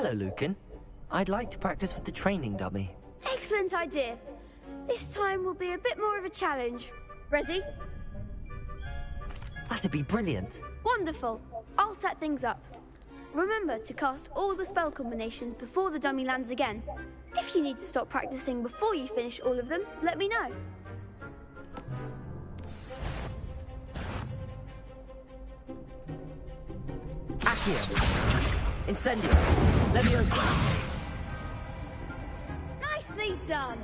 Hello, Lucan. I'd like to practice with the training dummy. Excellent idea. This time will be a bit more of a challenge. Ready? That'd be brilliant. Wonderful. I'll set things up. Remember to cast all the spell combinations before the dummy lands again. If you need to stop practicing before you finish all of them, let me know. Accio. Incendio. Leviosa. Nicely done.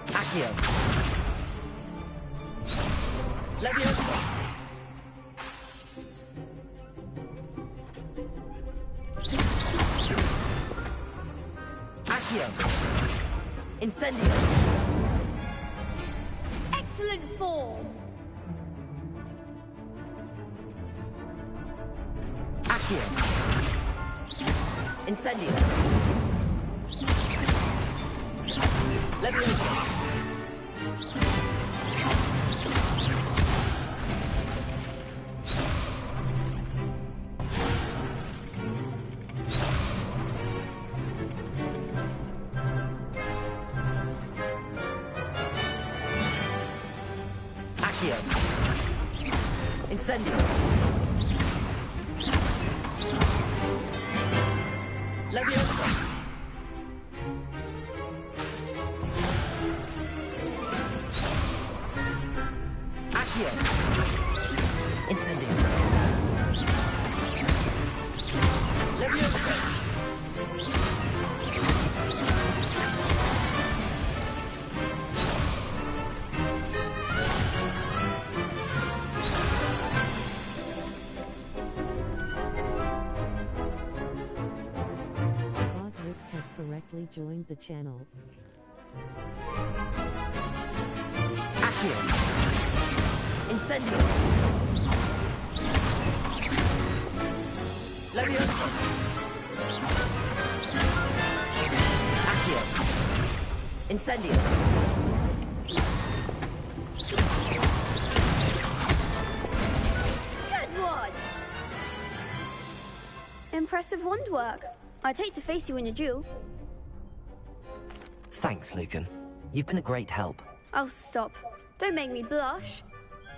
Accio. Leviosa. Accio. Incendio. Excellent form. Accio. Incendio. Leviosa. Accio. Incendio. Leviosa. Accio. Incendio. Leviosa. Hogwarts has correctly joined the channel. Accio. Incendio. Leviosa. Accio. Incendio. Good one. Impressive wand work. I'd hate to face you in a duel. Thanks, Lucan. You've been a great help. Oh, stop. Don't make me blush.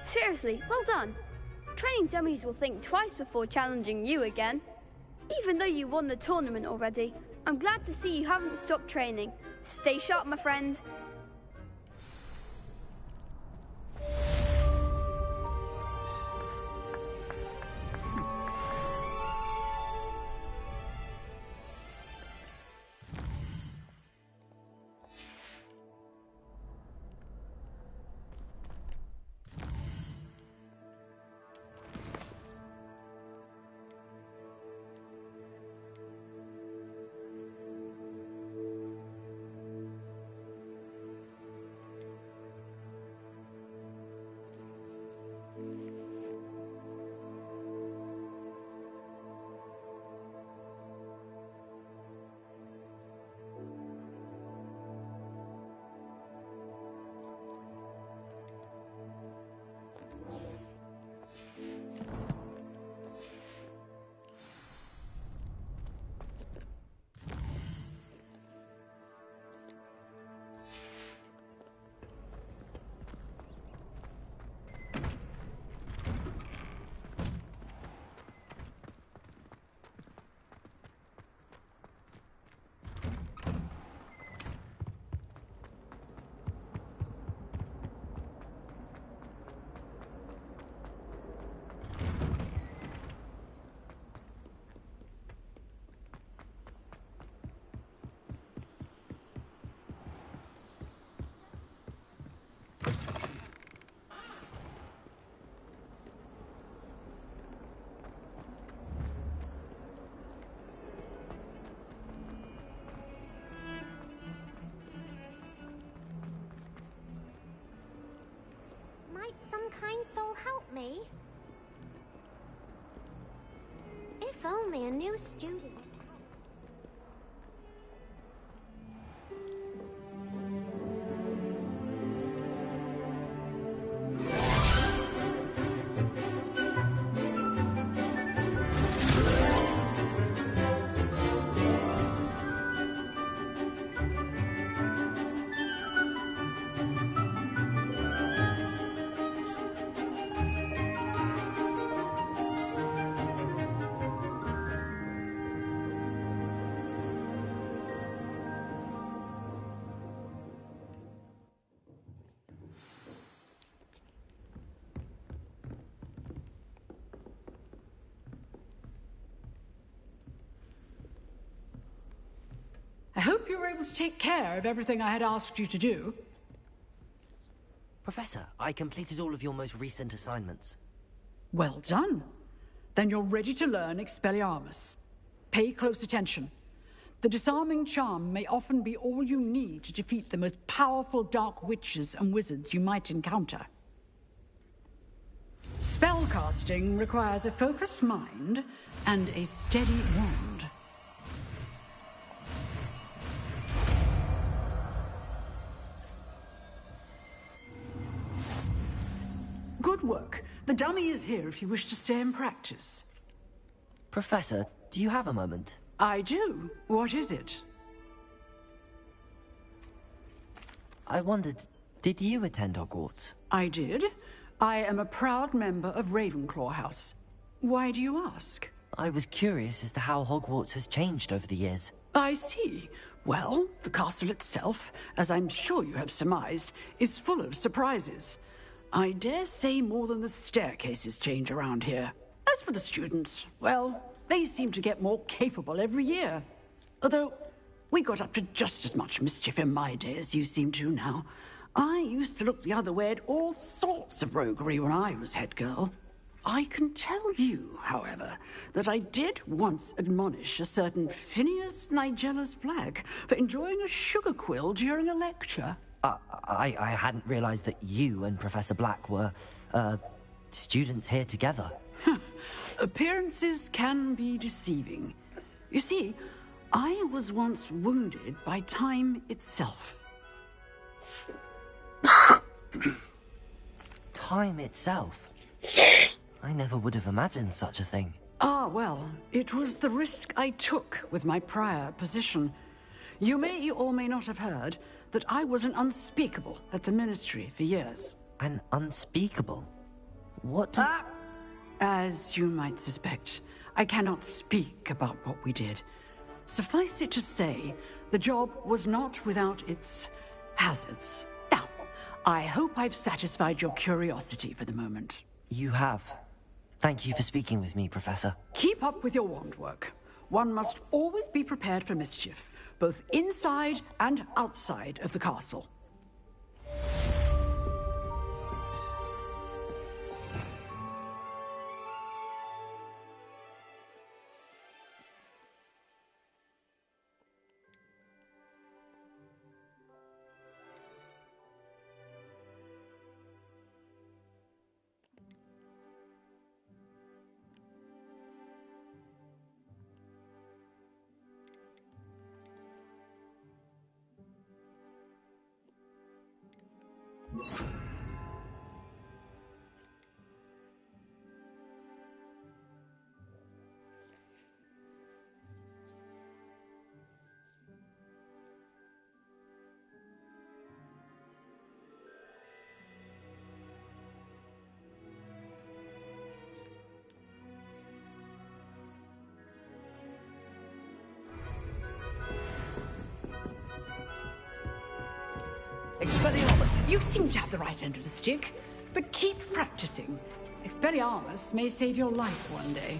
Seriously, well done. Training dummies will think twice before challenging you again. Even though you won the tournament already, I'm glad to see you haven't stopped training. Stay sharp, my friend. Might some kind soul help me? If only a new student. you were able to take care of everything I had asked you to do. Professor, I completed all of your most recent assignments. Well done. Then you're ready to learn Expelliarmus. Pay close attention. The disarming charm may often be all you need to defeat the most powerful dark witches and wizards you might encounter. Spellcasting requires a focused mind and a steady wand. Good work. The dummy is here if you wish to stay and practice. Professor, do you have a moment? I do. What is it? I wondered, did you attend Hogwarts? I did. I am a proud member of Ravenclaw House. Why do you ask? I was curious as to how Hogwarts has changed over the years. I see. Well, the castle itself, as I'm sure you have surmised, is full of surprises. I dare say more than the staircases change around here. As for the students, well, they seem to get more capable every year. Although, we got up to just as much mischief in my day as you seem to now. I used to look the other way at all sorts of roguery when I was head girl. I can tell you, however, that I did once admonish a certain Phineas Nigellus Black for enjoying a sugar quill during a lecture. I hadn't realized that you and Professor Black were, students here together. Appearances can be deceiving. You see, I was once wounded by time itself. Time itself? I never would have imagined such a thing. Ah, well, it was the risk I took with my prior position. You may or may not have heard that I was an unspeakable at the Ministry for years. An unspeakable? What does... As you might suspect, I cannot speak about what we did. Suffice it to say, the job was not without its hazards. Now, I hope I've satisfied your curiosity for the moment. You have. Thank you for speaking with me, Professor. Keep up with your wand work. One must always be prepared for mischief, both inside and outside of the castle. Expelliarmus, you seem to have the right end of the stick, but keep practicing. Expelliarmus may save your life one day.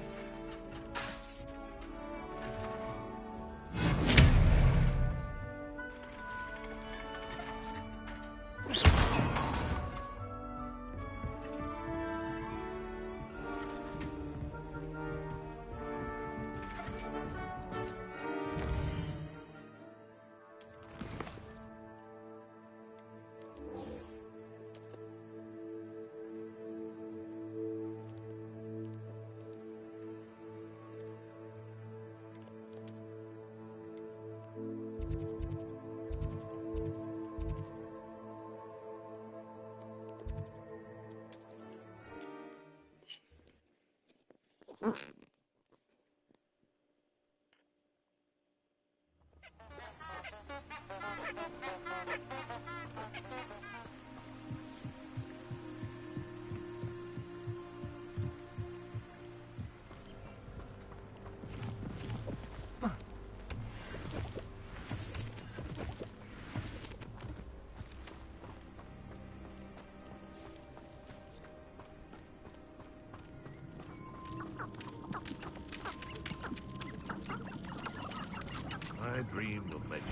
I dreamed of making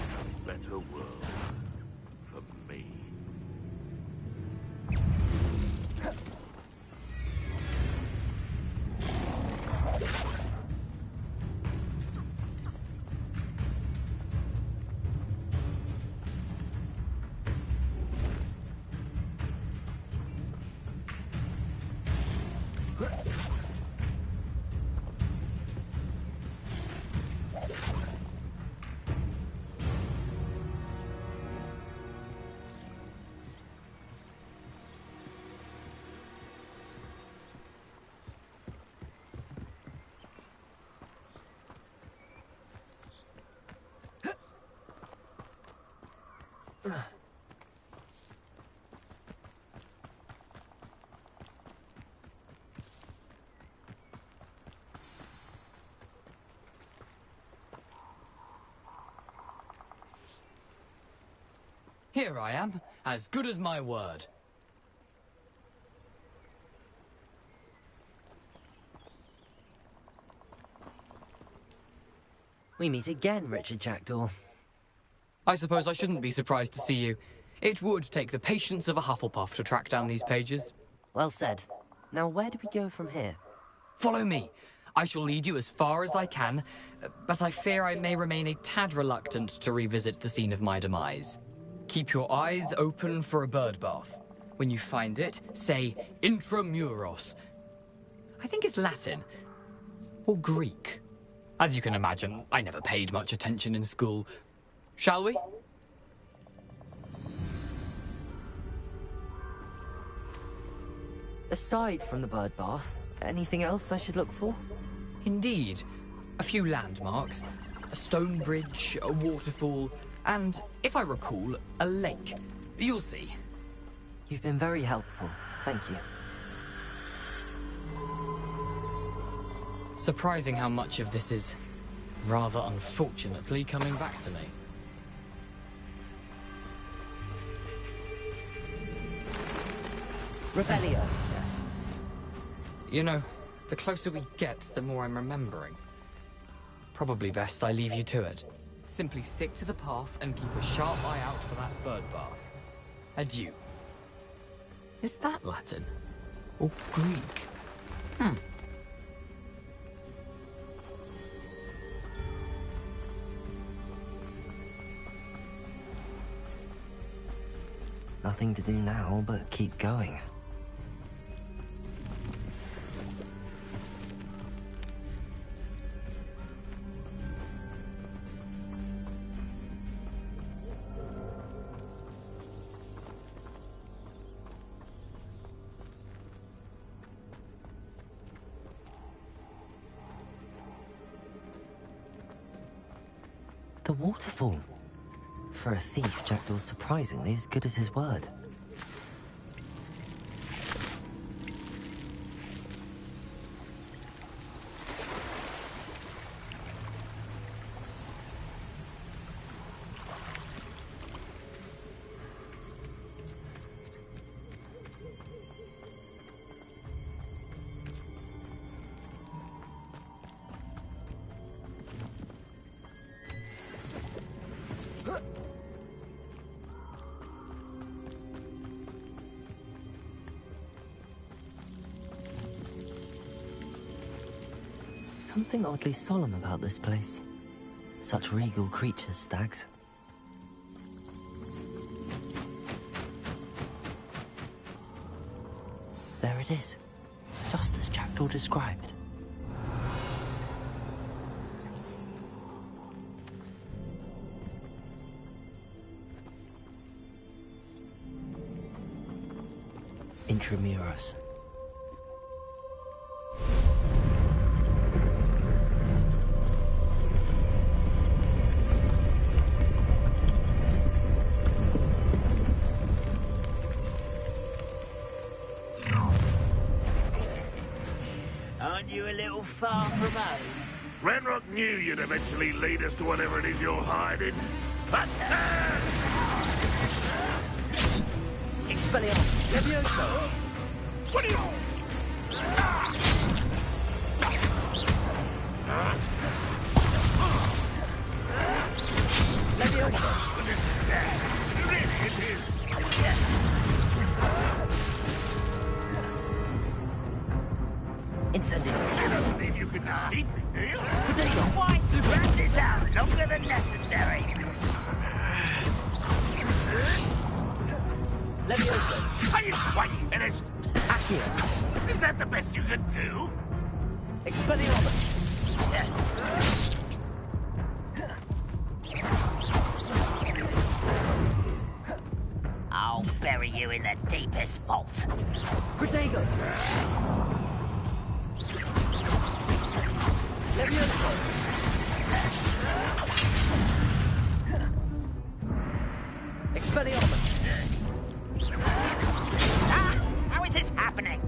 a better world for me. Here I am, as good as my word. We meet again, Richard Jackdaw. I suppose I shouldn't be surprised to see you. It would take the patience of a Hufflepuff to track down these pages. Well said. Now where do we go from here? Follow me. I shall lead you as far as I can, but I fear I may remain a tad reluctant to revisit the scene of my demise. Keep your eyes open for a bird bath. When you find it, say intramuros. I think it's Latin. Or Greek. As you can imagine, I never paid much attention in school. Shall we? Aside from the bird bath, anything else I should look for? Indeed. A few landmarks. A stone bridge, a waterfall, and, if I recall, a lake. You'll see. You've been very helpful. Thank you. Surprising how much of this is, rather unfortunately, coming back to me. Rebellion, yes. You know, the closer we get, the more I'm remembering. Probably best I leave you to it. Simply stick to the path and keep a sharp eye out for that bird bath. Adieu. Is that Latin? Or Greek? Nothing to do now but keep going. The waterfall. For a thief, Jackdaw's surprisingly as good as his word. Something oddly solemn about this place. Such regal creatures, stags. There it is, just as Jackdaw described. Intramuros. Aren't you a little far from home? Ranrock knew you'd eventually lead us to whatever it is you're hiding. Expelliarmus, Levioso! What are you... necessary. Levioso. Are you quite finished? Accio. Is that the best you can do? Expelliarmus. I'll bury you in the deepest vault. Protego. Levioso. Expelliarmus. Ah! How is this happening?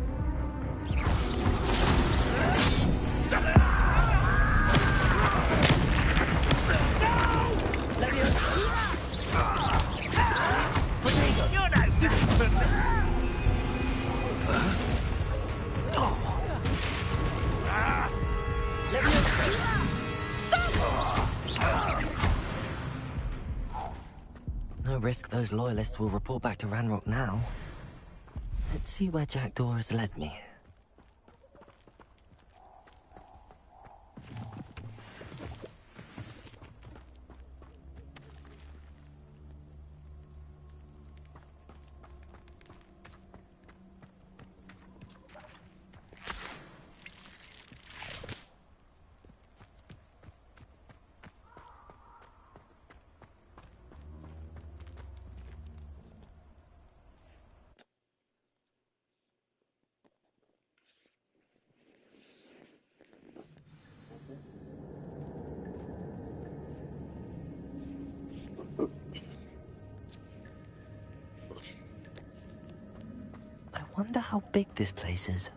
You're no stupid. No risk those loyalists will report back to Ranrock now. Let's see where Jackdaw has led me. I wonder how big this place is.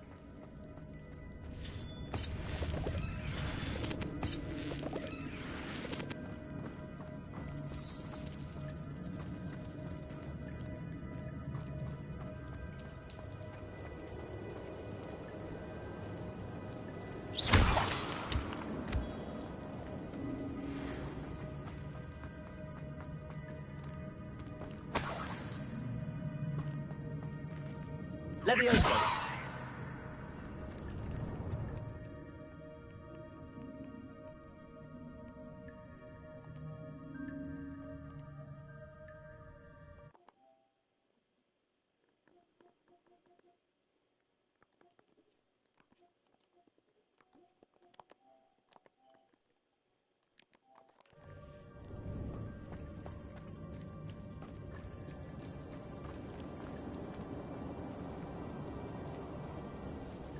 Levioso.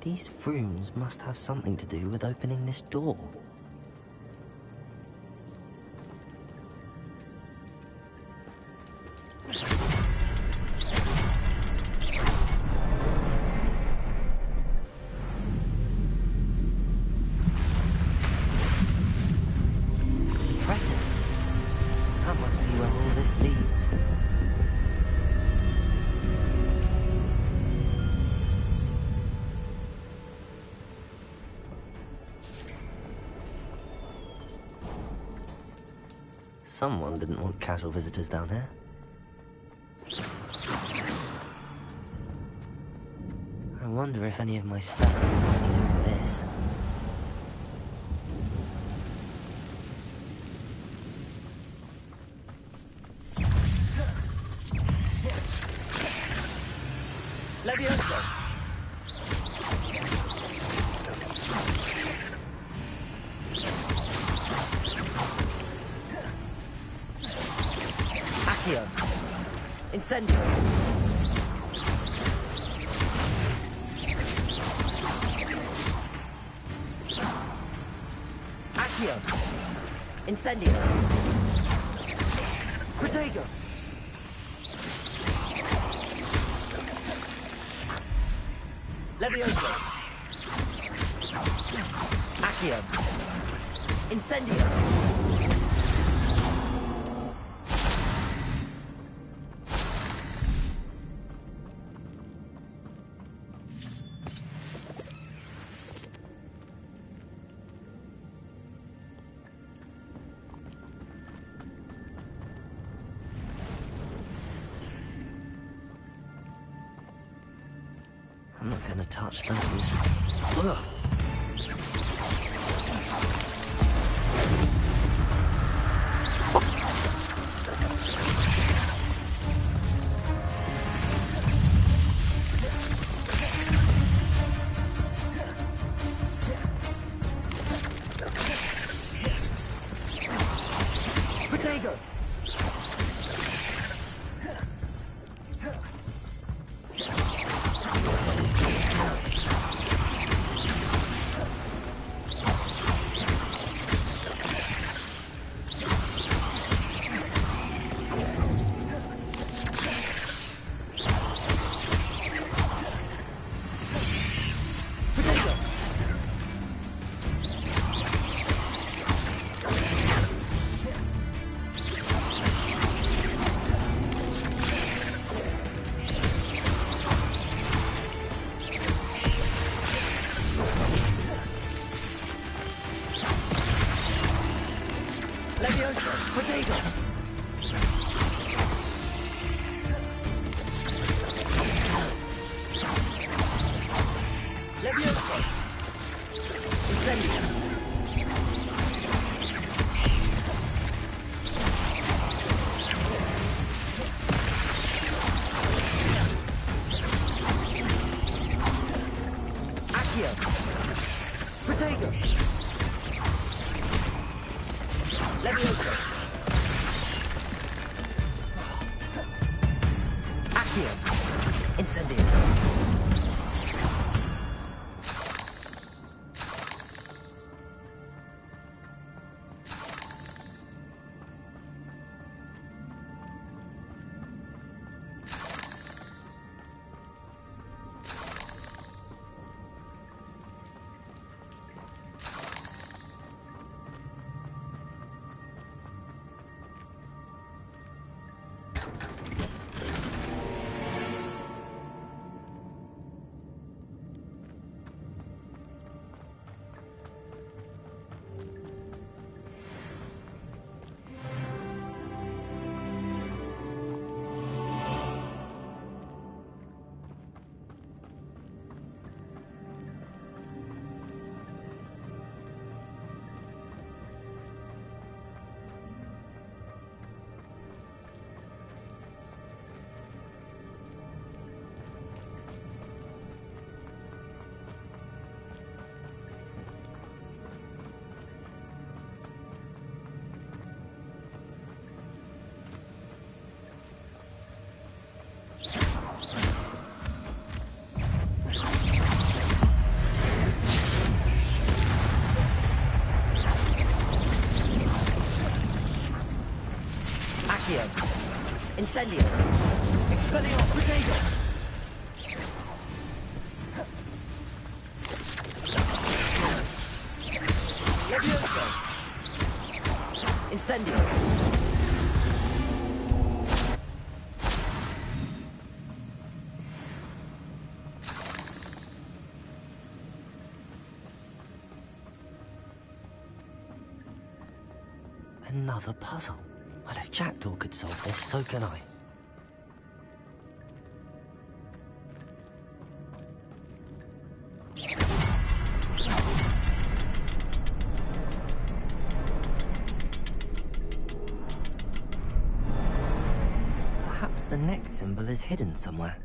These rooms must have something to do with opening this door. Impressive. That must be where all this leads. Someone didn't want casual visitors down here. I wonder if any of my spells are running through this. Levioso! Accio! Incendio! Accio! Incendio! Protego! Levioso! Accio! Incendio! I'm not gonna touch those. Ugh. Protego! Incendio! Expelliarmus! Protego! Levioso! Incendio! Another puzzle. Well, if Jackdaw could solve this, so can I. Perhaps the next symbol is hidden somewhere.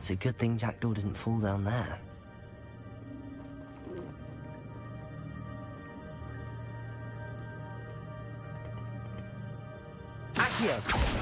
It's a good thing Jackdaw didn't fall down there. Accio!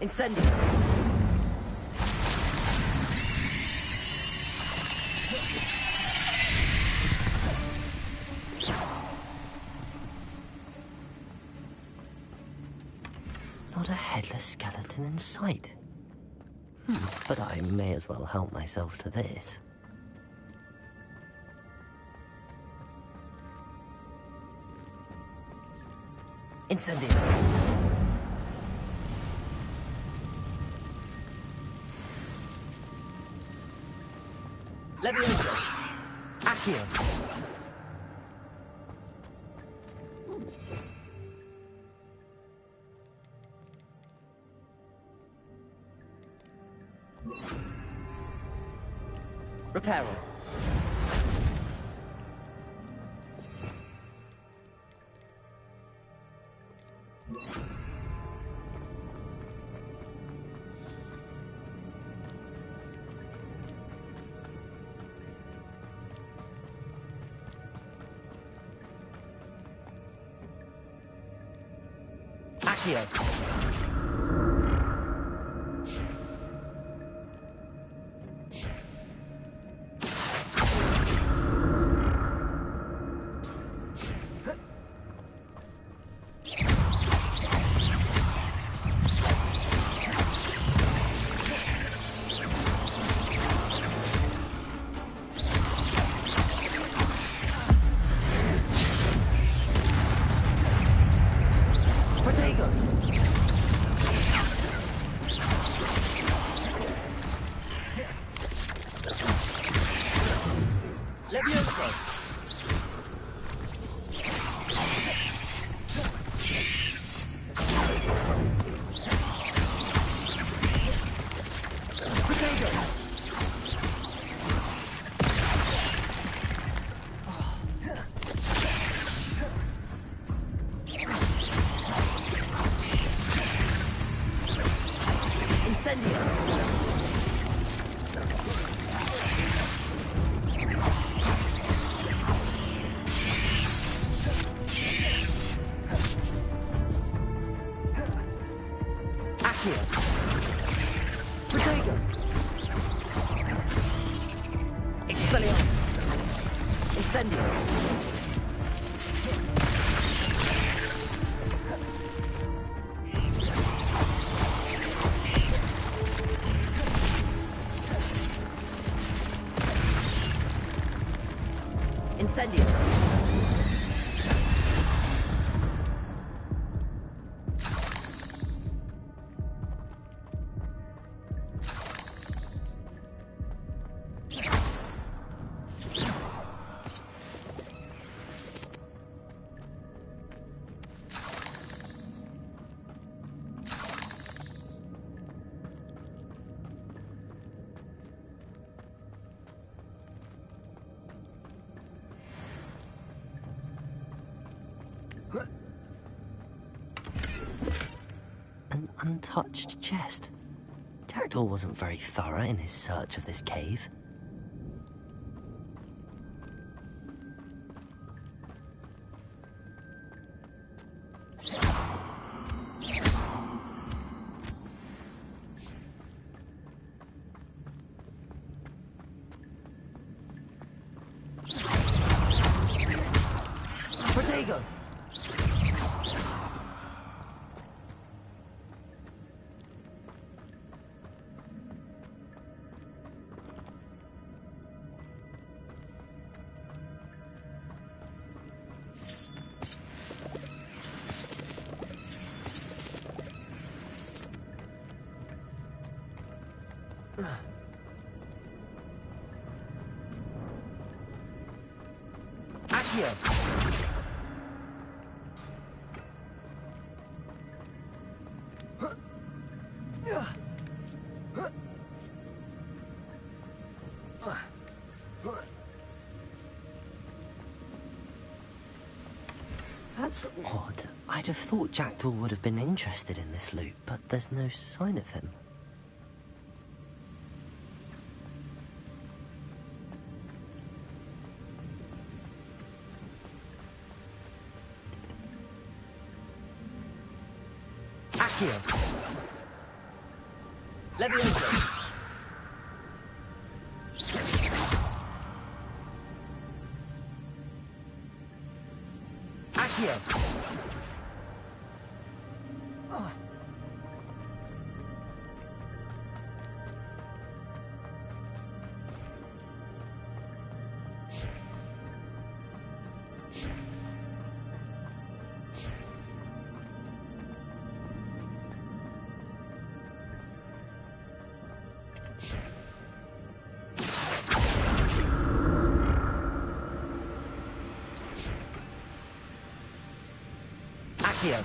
Incendio! Not a headless skeleton in sight. But I may as well help myself to this. Incendio! Leviosa! Accio! Reparo! Accio! Incendio! An untouched chest. Jackdaw wasn't very thorough in his search of this cave. Protego! Accio! That's odd. I'd have thought Jackdaw would have been interested in this loot, but there's no sign of him. Accio! Levioso! Accio! Accio!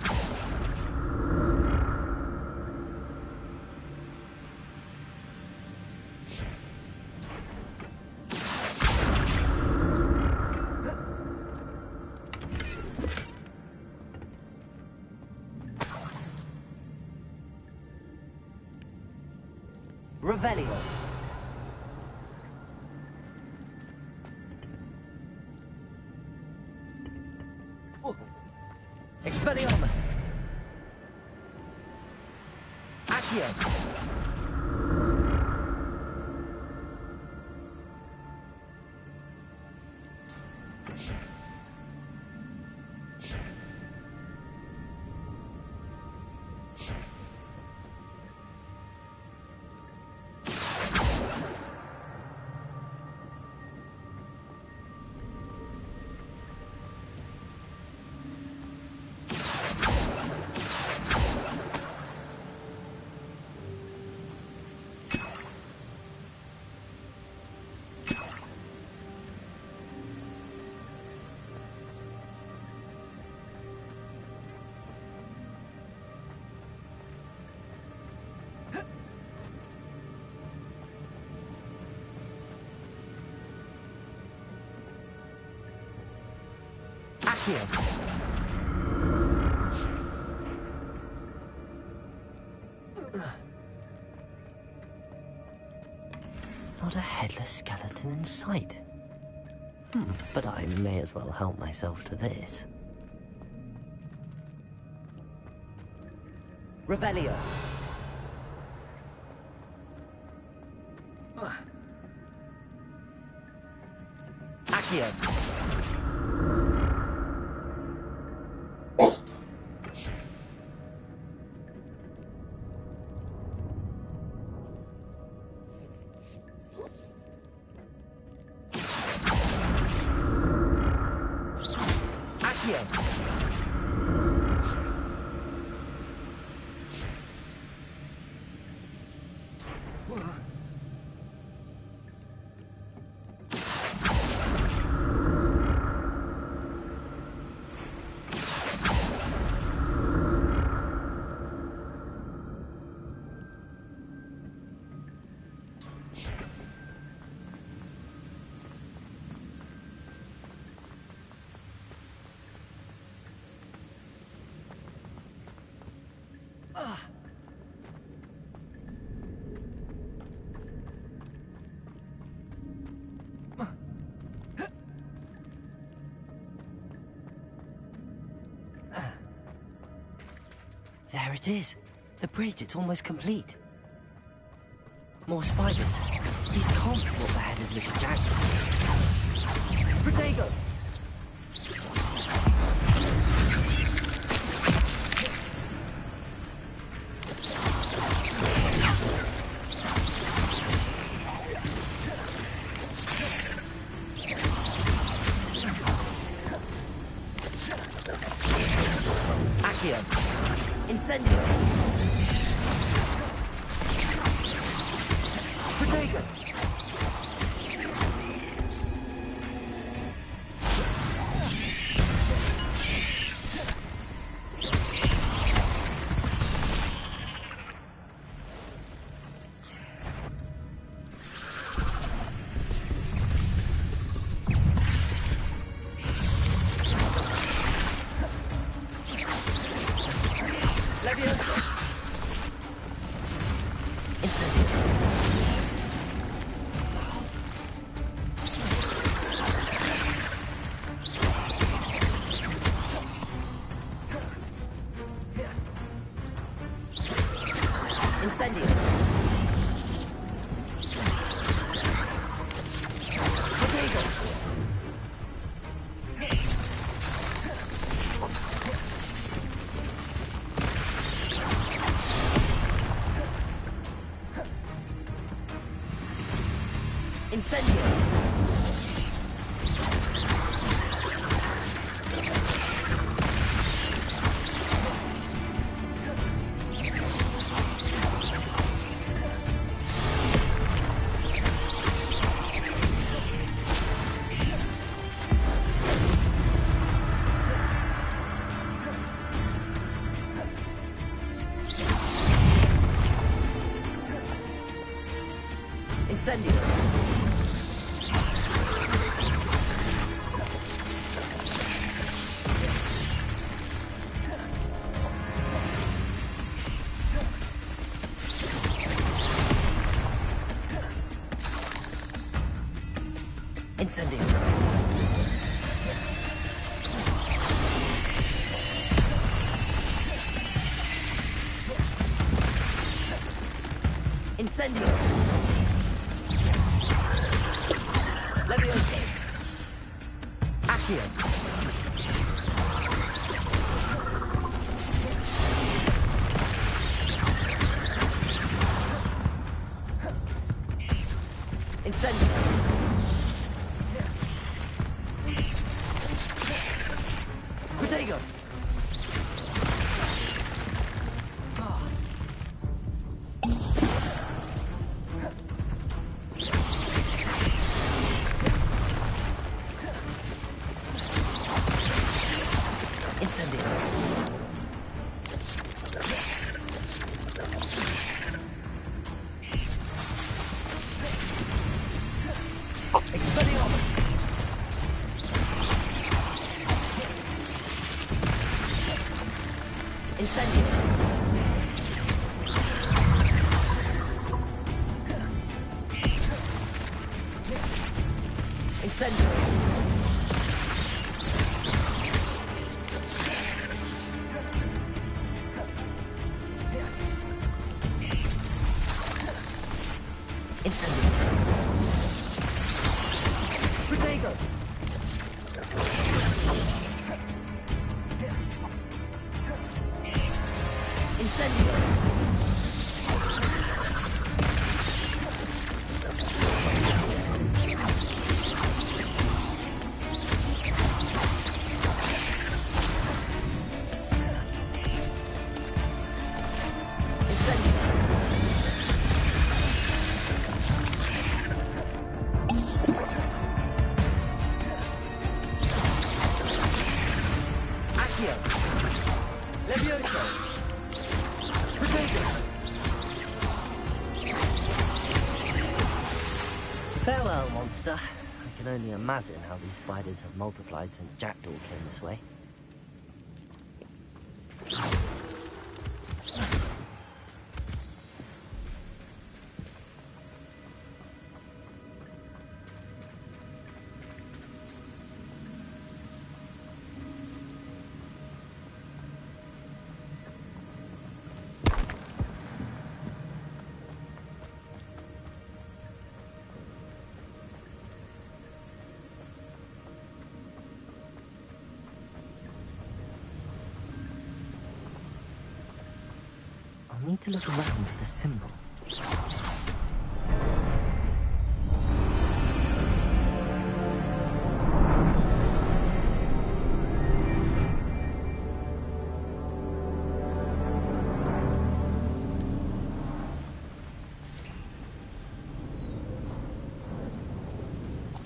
Revelio! Expelliarmus! Accio! Accio! Not a headless skeleton in sight. But I may as well help myself to this. Revelio! Accio! Accio! There it is. The bridge, it's almost complete. More spiders. These can't be what the headed little dragons. Protego! Accio! Incendio! Protego! Incendio! Protego! Incendio! Incendio! Incendio! Incendio! Levioso! Accio! Incendio! Protego! Incendio! Expelliarmus! Incendio! Incendio! Incendio! Protego! Incendio! Farewell, monster. I can only imagine how these spiders have multiplied since Jackdaw came this way. I need to look around for the symbol.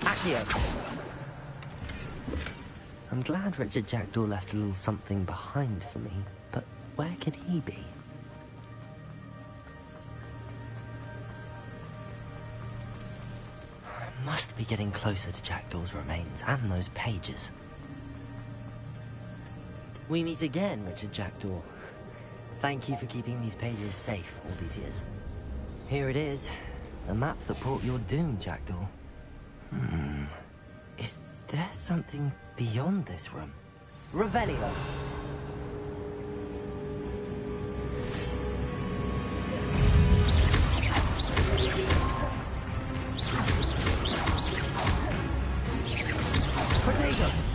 Accio! I'm glad Richard Jackdaw left a little something behind for me, but where could he be? Must be getting closer to Jackdaw's remains and those pages. We meet again, Richard Jackdaw. Thank you for keeping these pages safe all these years. Here it is, the map that brought your doom, Jackdaw. Is there something beyond this room? Revelio! Potato!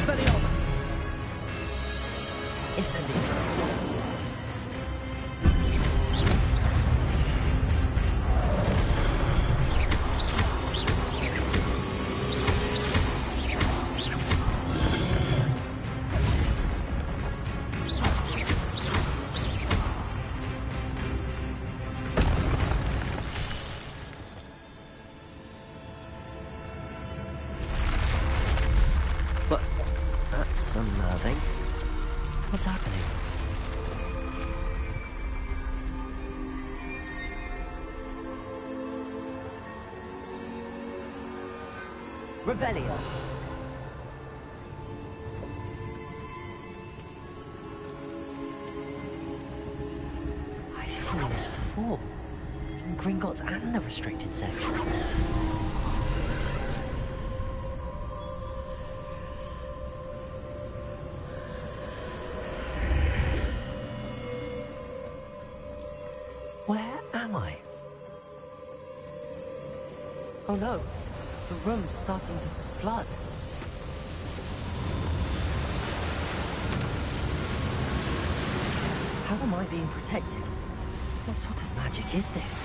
Expelliarmus! Incendio. But that's unnerving. What's happening? Revelio. I've seen this before. In Gringotts and the restricted section. Where am I? Oh no, the room's starting to flood. How am I being protected? What sort of magic is this?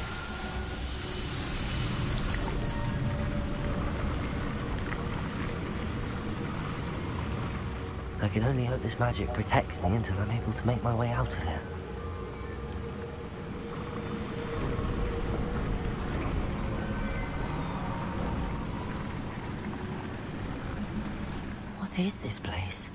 I can only hope this magic protects me until I'm able to make my way out of here. What is this place?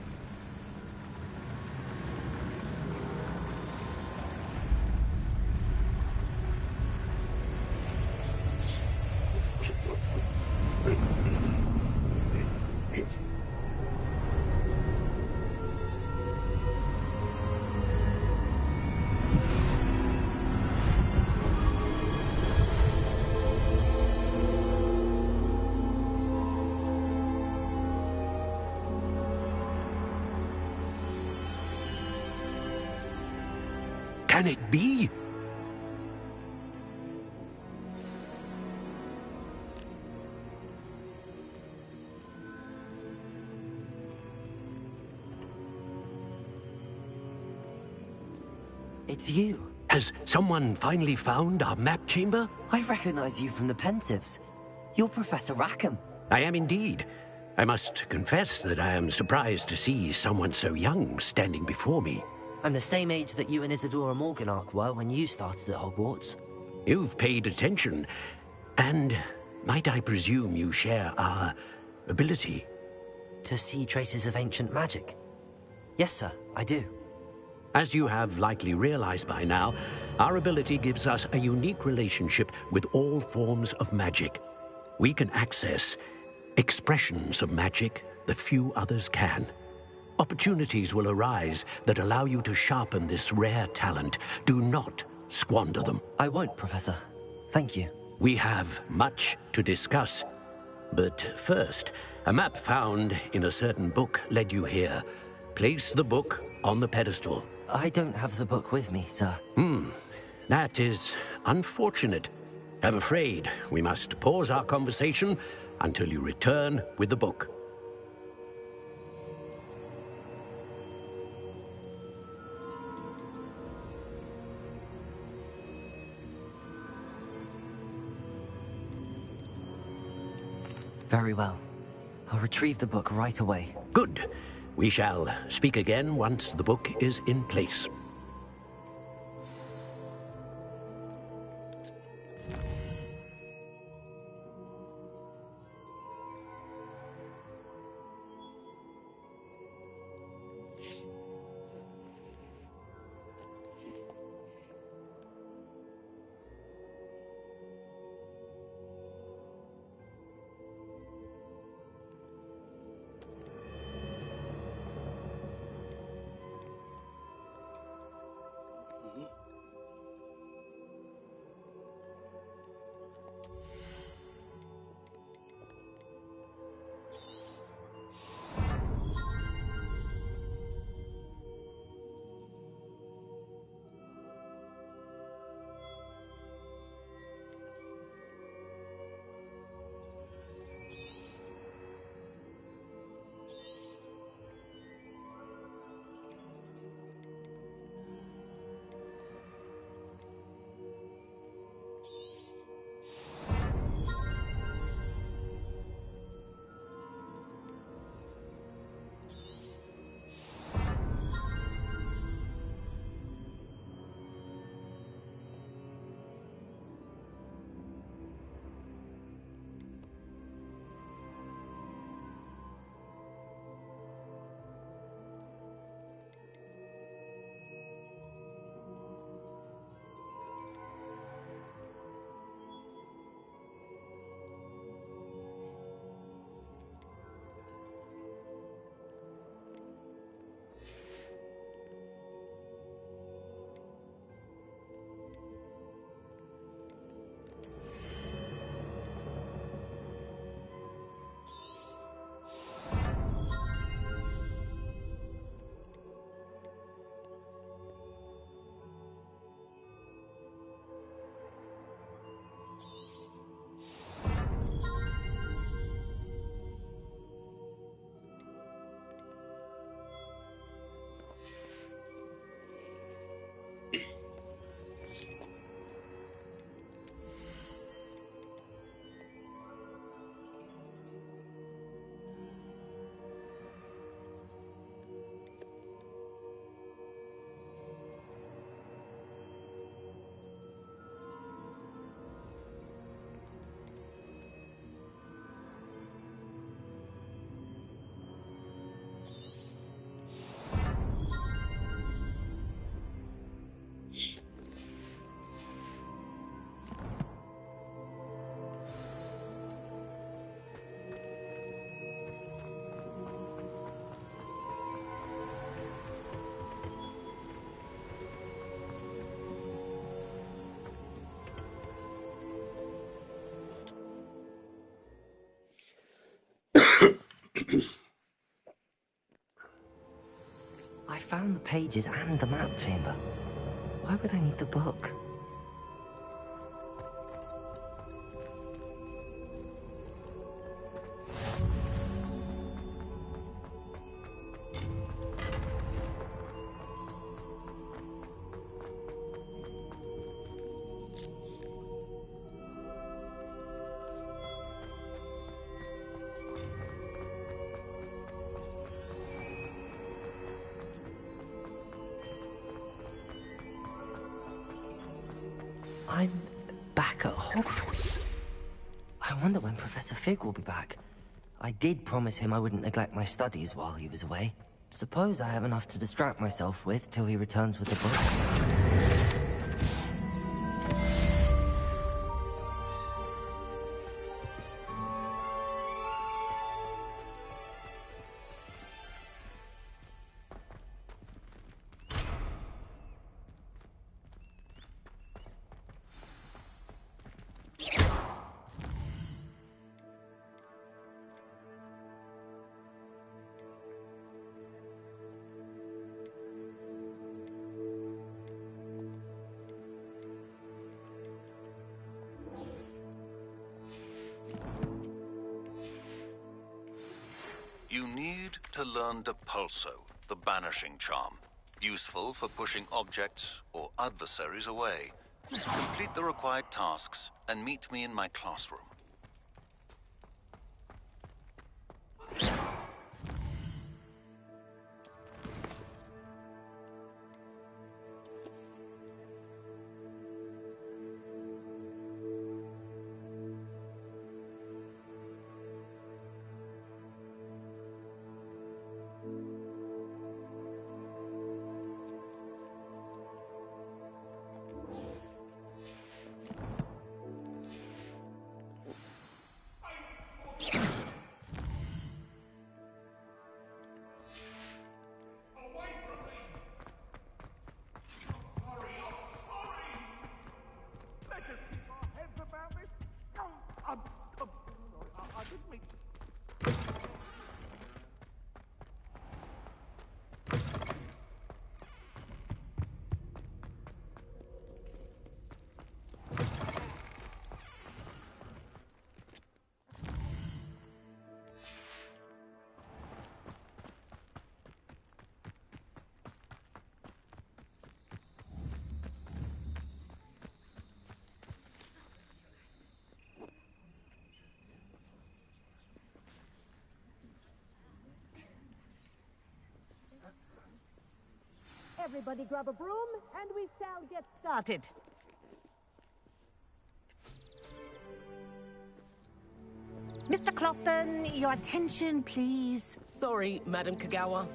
Can it be? It's you. Has someone finally found our map chamber? I recognize you from the Pensieves. You're Professor Rackham. I am indeed. I must confess that I am surprised to see someone so young standing before me. I'm the same age that you and Isadora Morganach were when you started at Hogwarts. You've paid attention, and might I presume you share our ability? To see traces of ancient magic? Yes, sir, I do. As you have likely realized by now, our ability gives us a unique relationship with all forms of magic. We can access expressions of magic that few others can. Opportunities will arise that allow you to sharpen this rare talent. Do not squander them. I won't, Professor. Thank you. We have much to discuss. But first, a map found in a certain book led you here. Place the book on the pedestal. I don't have the book with me, sir. That is unfortunate. I'm afraid we must pause our conversation until you return with the book. Very well. I'll retrieve the book right away. Good. We shall speak again once the book is in place. I found the pages and the map chamber. Why would I need the book? I'm back at Hogwarts. I wonder when Professor Fig will be back. I did promise him I wouldn't neglect my studies while he was away. Suppose I have enough to distract myself with till he returns with the book. You need to learn Depulso, the banishing charm. Useful for pushing objects or adversaries away. Complete the required tasks and meet me in my classroom. Everybody grab a broom, and we shall get started. Mr. Clopton, your attention, please. Sorry, Madam Kagawa.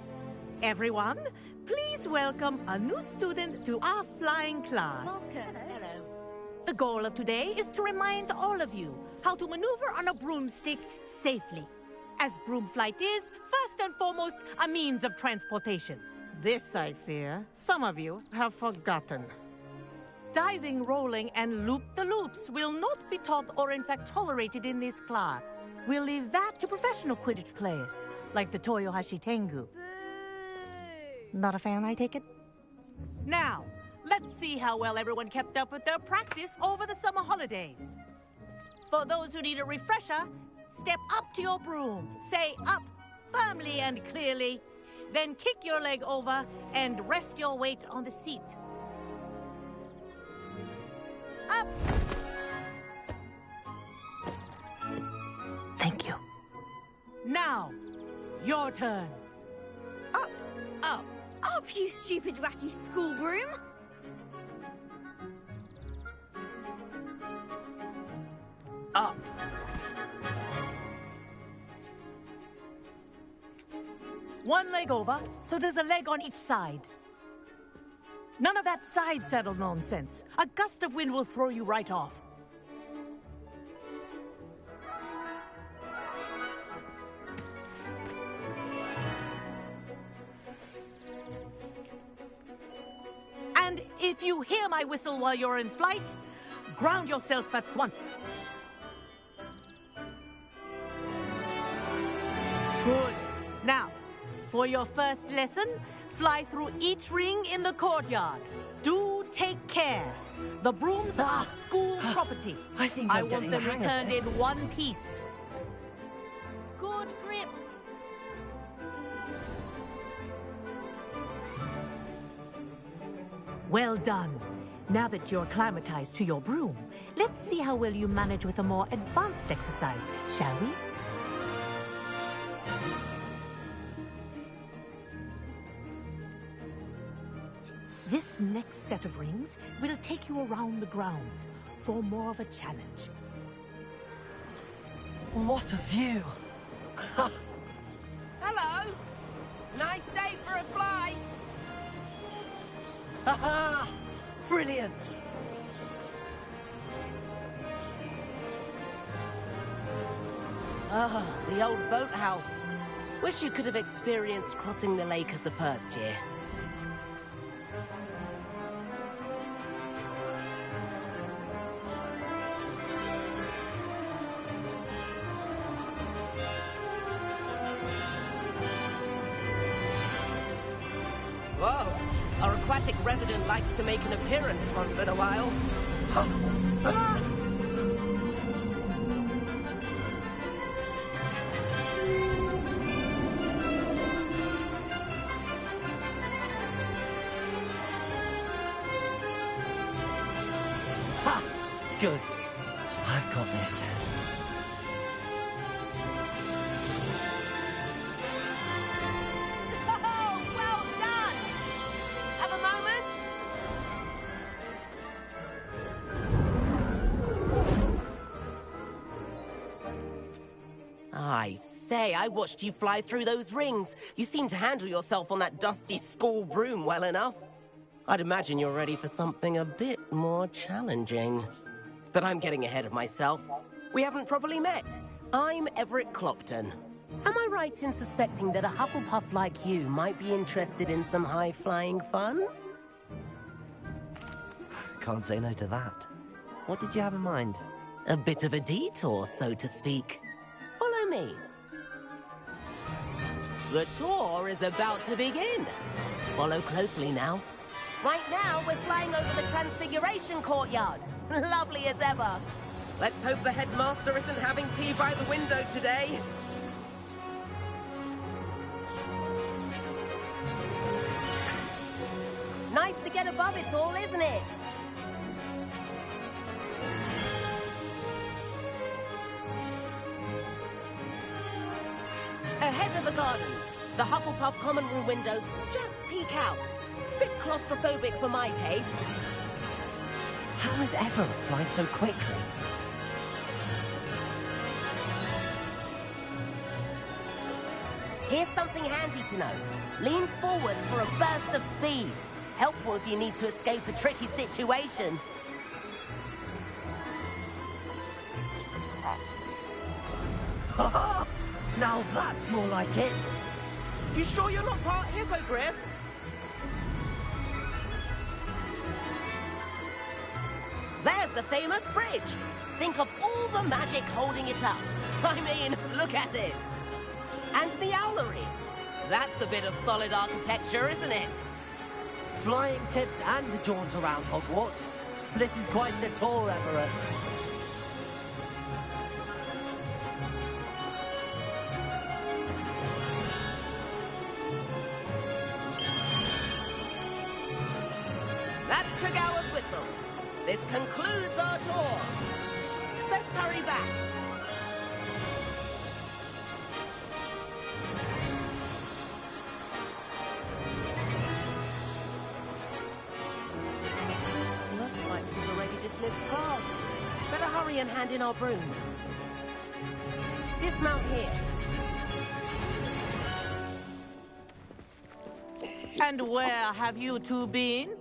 Everyone, please welcome a new student to our flying class. Welcome. Hello. The goal of today is to remind all of you how to maneuver on a broomstick safely, as broom flight is, first and foremost, a means of transportation. This, I fear, some of you have forgotten. Diving, rolling, and loop-the-loops will not be taught or in fact tolerated in this class. We'll leave that to professional Quidditch players, like the Toyohashi Tengu. Not a fan, I take it? Now, let's see how well everyone kept up with their practice over the summer holidays. For those who need a refresher, step up to your broom, say up firmly and clearly, then kick your leg over and rest your weight on the seat. Up! Thank you. Now, your turn. Up! Up! Up, you stupid ratty school broom! Up! One leg over, so there's a leg on each side. None of that side saddle nonsense. A gust of wind will throw you right off. And if you hear my whistle while you're in flight, ground yourself at once. Good. Now, for your first lesson, fly through each ring in the courtyard. Do take care. The brooms are school property. I think I I'm want getting them the hang of returned this. in one piece. Good grip. Well done. Now that you're acclimatized to your broom, let's see how well you manage with a more advanced exercise, shall we? This next set of rings will take you around the grounds for more of a challenge. What a view! Hello! Nice day for a flight! Haha! Brilliant! Ah, the old boathouse. Wish you could have experienced crossing the lake as a first year. Whoa! Our aquatic resident likes to make an appearance once in a while. Ha! Good. I've got this. Oh, well done! Have a moment? I say, I watched you fly through those rings. You seem to handle yourself on that dusty school broom well enough. I'd imagine you're ready for something a bit more challenging. But I'm getting ahead of myself. We haven't properly met. I'm Everett Clopton. Am I right in suspecting that a Hufflepuff like you might be interested in some high-flying fun? Can't say no to that. What did you have in mind? A bit of a detour, so to speak. Follow me. The tour is about to begin. Follow closely now. Right now, we're flying over the Transfiguration Courtyard. Lovely as ever. Let's hope the headmaster isn't having tea by the window today. Nice to get above it all, isn't it? Ahead of the gardens, the Hufflepuff common room windows just peek out. Bit claustrophobic for my taste. How is Everett flying so quickly? Here's something handy to know. Lean forward for a burst of speed. Helpful if you need to escape a tricky situation. Now that's more like it. You sure you're not part hippogriff? There's the famous bridge. Think of all the magic holding it up. I mean, look at it. And Meowlery. That's a bit of solid architecture, isn't it? Flying tips and a jaunt around Hogwarts. This is quite the tour, Everett. That's Kagawa's whistle. This concludes our tour. Let's hurry back. Looks like she's already dismissed class. Better hurry and hand in our brooms. Dismount here. And where have you two been?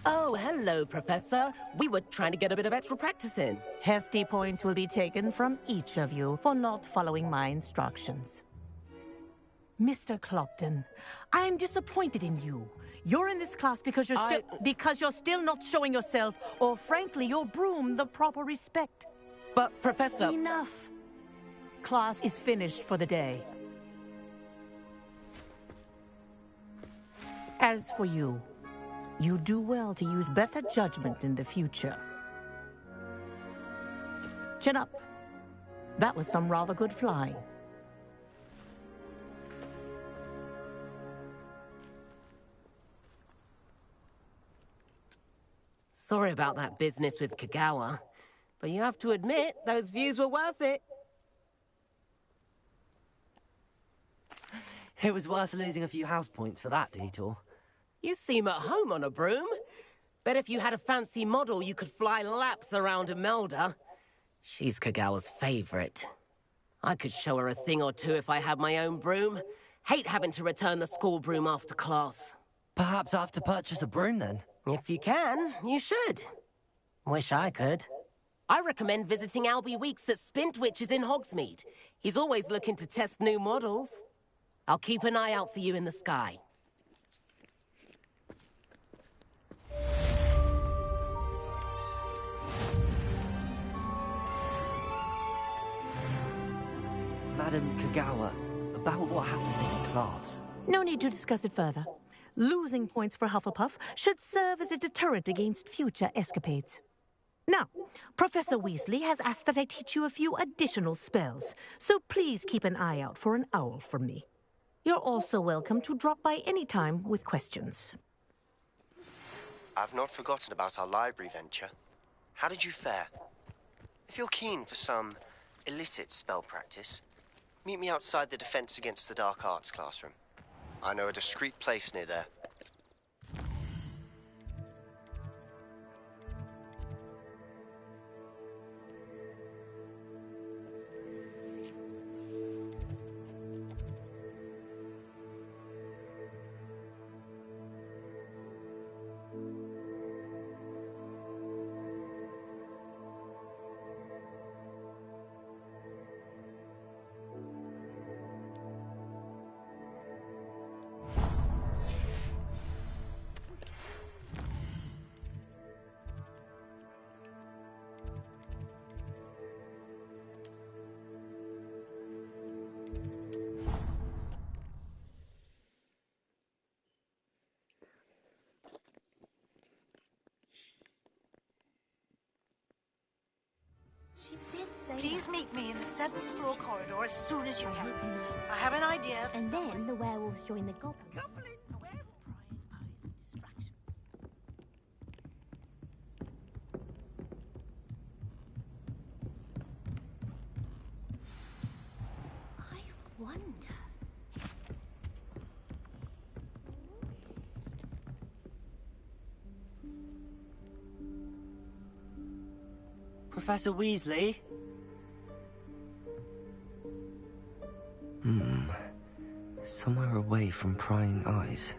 Oh, hello, Professor. We were trying to get a bit of extra practice in. Hefty points will be taken from each of you for not following my instructions. Mr. Clopton, I am disappointed in you. You're in this class because you're still not showing yourself, or frankly, your broom, the proper respect. But, Professor... Enough. Class is finished for the day. As for you, you do well to use better judgment in the future. Chin up. That was some rather good flying. Sorry about that business with Kagawa, but you have to admit, those views were worth it. It was worth losing a few house points for that detour. You seem at home on a broom. Bet if you had a fancy model, you could fly laps around Imelda. She's Kagawa's favorite. I could show her a thing or two if I had my own broom. Hate having to return the school broom after class. Perhaps I have to purchase a broom then? If you can, you should. Wish I could. I recommend visiting Albie Weeks at Spintwitches in Hogsmeade. He's always looking to test new models. I'll keep an eye out for you in the sky. Madam Kagawa, about what happened in class. No need to discuss it further. Losing points for Hufflepuff should serve as a deterrent against future escapades. Now, Professor Weasley has asked that I teach you a few additional spells, so please keep an eye out for an owl from me. You're also welcome to drop by any time with questions. I've not forgotten about our library venture. How did you fare? If you're keen for some illicit spell practice, meet me outside the Defense Against the Dark Arts classroom. I know a discreet place near there. Please meet me in the 7th floor corridor as soon as you can. I have an idea for And then the werewolves join the goblins. I wonder. Professor Weasley? Somewhere away from prying eyes.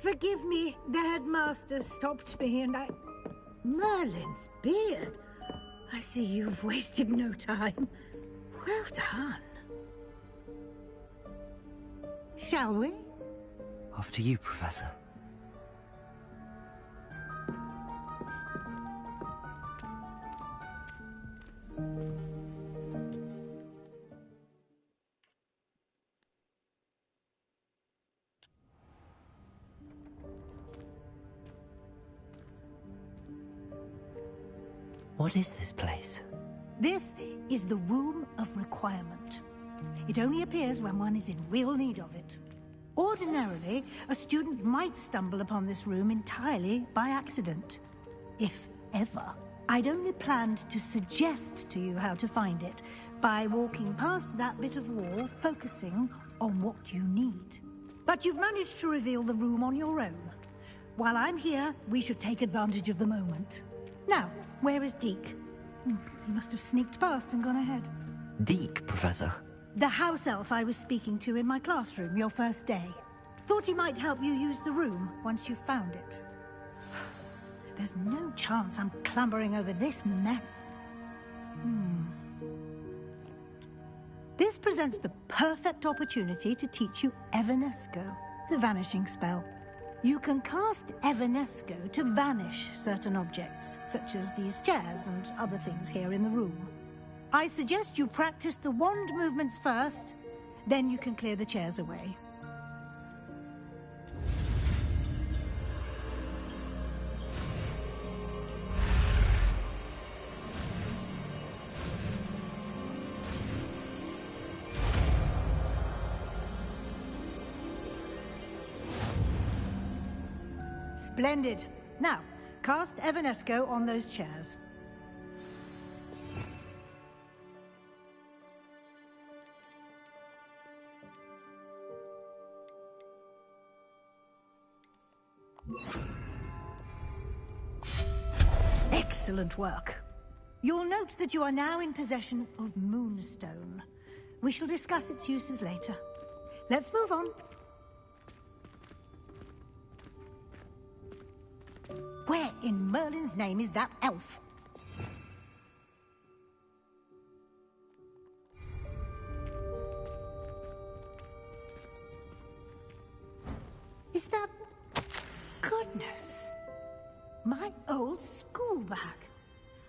Forgive me, the headmaster stopped me and I... Merlin's beard. I see you've wasted no time. Well done. Shall we? After you, Professor. What is this place? This is the Room of Requirement. It only appears when one is in real need of it. Ordinarily, a student might stumble upon this room entirely by accident. If ever. I'd only planned to suggest to you how to find it by walking past that bit of wall, focusing on what you need. But you've managed to reveal the room on your own. While I'm here, we should take advantage of the moment. Now, where is Deke? He must have sneaked past and gone ahead. Deke, Professor? The house elf I was speaking to in my classroom your first day. Thought he might help you use the room once you found it. There's no chance I'm clambering over this mess. This presents the perfect opportunity to teach you Evanesco, the vanishing spell. You can cast Evanesco to vanish certain objects, such as these chairs and other things here in the room. I suggest you practice the wand movements first, then you can clear the chairs away. Splendid. Now, cast Evanesco on those chairs. Excellent work. You'll note that you are now in possession of Moonstone. We shall discuss its uses later. Let's move on. Where in Merlin's name is that elf? Is that... Goodness. My old school bag.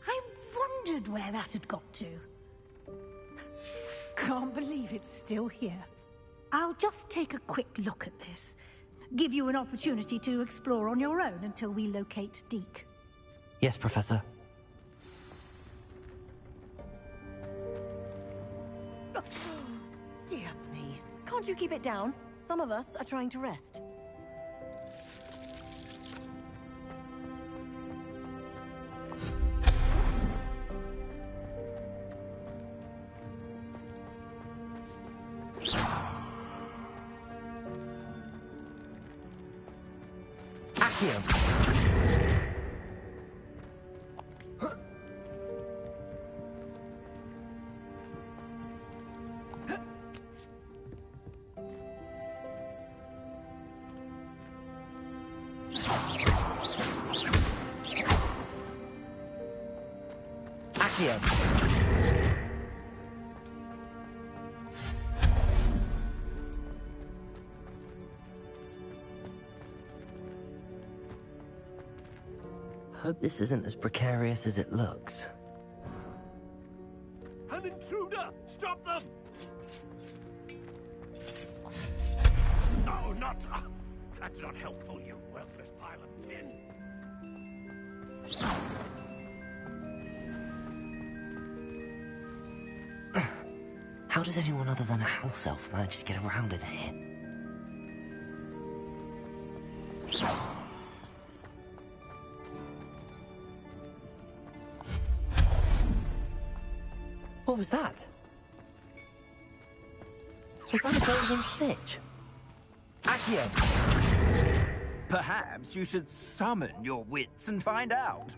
I wondered where that had got to. Can't believe it's still here. I'll just take a quick look at this. Give you an opportunity to explore on your own until we locate Deke. Yes, Professor. Dear me. Can't you keep it down? Some of us are trying to rest. Hope this isn't as precarious as it looks. An intruder! Stop them! No, not... that's not helpful, you worthless pile of tin. How does anyone other than a house elf manage to get around in here? What was that? Was that a golden snitch? Accio! Perhaps you should summon your wits and find out.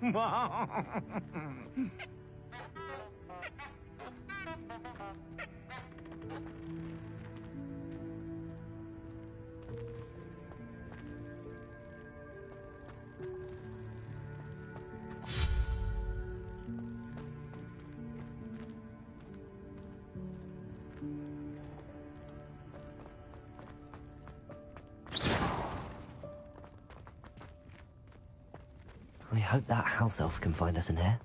I hope that house elf can find us in here.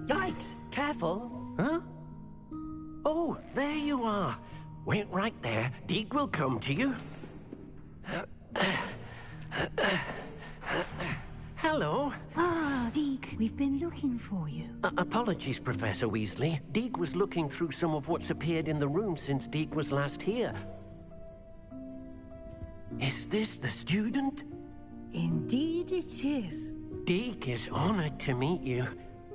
Yikes! Careful! Huh? Oh, there you are. Wait right there. Deke will come to you. Hello. Ah, Deke, we've been looking for you. Apologies, Professor Weasley. Deke was looking through some of what's appeared in the room since Deke was last here. Is this the student? Indeed it is. Deke is honored to meet you.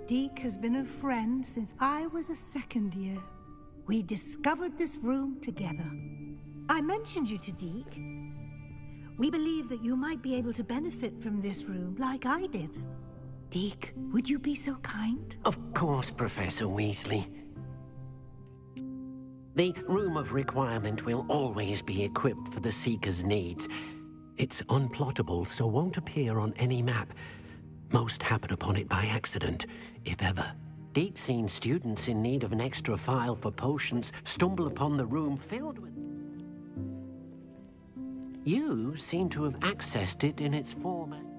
Deke has been a friend since I was a second year. We discovered this room together. I mentioned you to Deke. We believe that you might be able to benefit from this room like I did. Deke, would you be so kind? Of course, Professor Weasley. The Room of Requirement will always be equipped for the Seeker's needs. It's unplottable, so won't appear on any map. Most happen upon it by accident, if ever. Deke's seen students in need of an extra file for potions stumble upon the room filled with... You seem to have accessed it in its form as...